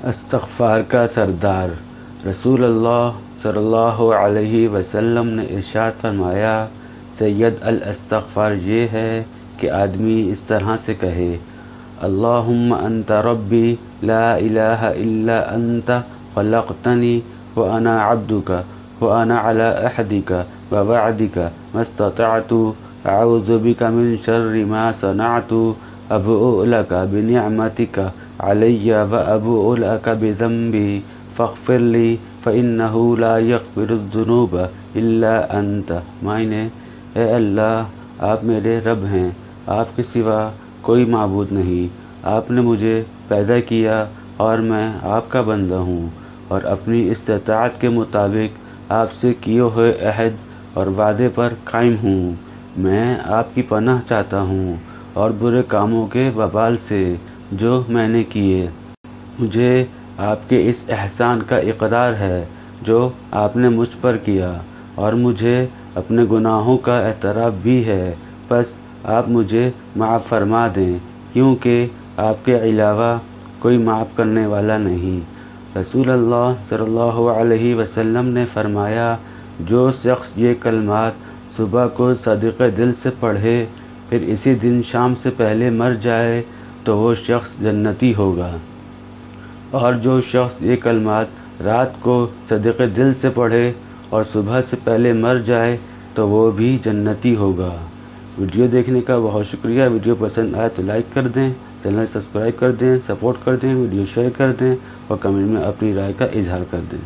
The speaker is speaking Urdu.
استغفار کا سردار رسول اللہ صلی اللہ علیہ وسلم نے ارشاد فرمایا، سید الاستغفار یہ ہے کہ آدمی اس طرح سے کہے، اللہم انت ربی لا الہ الا انت خلقتنی وانا عبدک وانا علی عہدک ووعدک ما استطعت اعوذ بک من شر ما صنعت ابؤ لک بنعمتک علی وابؤ لک بذنبی فاغفر لی فإنہ لا یغفر الذنوب الا انت۔ معنی، اے اللہ، آپ میرے رب ہیں، آپ کے سوا کوئی معبود نہیں، آپ نے مجھے پیدا کیا اور میں آپ کا بندہ ہوں، اور اپنی استطاعت کے مطابق آپ سے کیے ہوئے عہد اور وعدے پر قائم ہوں۔ میں آپ کی پناہ چاہتا ہوں اور برے کاموں کے وبال سے جو میں نے کیے۔ مجھے آپ کے اس احسان کا اقرار ہے جو آپ نے مجھ پر کیا، اور مجھے اپنے گناہوں کا اعتراف بھی ہے، بس آپ مجھے معاف فرما دیں، کیونکہ آپ کے علاوہ کوئی معاف کرنے والا نہیں۔ رسول اللہ صلی اللہ علیہ وسلم نے فرمایا، جو شخص یہ کلمات صبح کو صادق دل سے پڑھے پھر اسی دن شام سے پہلے مر جائے تو وہ شخص جنتی ہوگا، اور جو شخص یہ کلمات رات کو صادق دل سے پڑھے اور صبح سے پہلے مر جائے تو وہ بھی جنتی ہوگا۔ ویڈیو دیکھنے کا بہت شکریہ۔ ویڈیو پسند آئے تو لائک کر دیں، چینل سبسکرائب کر دیں، سپورٹ کر دیں، ویڈیو شیئر کر دیں اور کمنٹ میں اپنی رائے کا اظہار کر دیں۔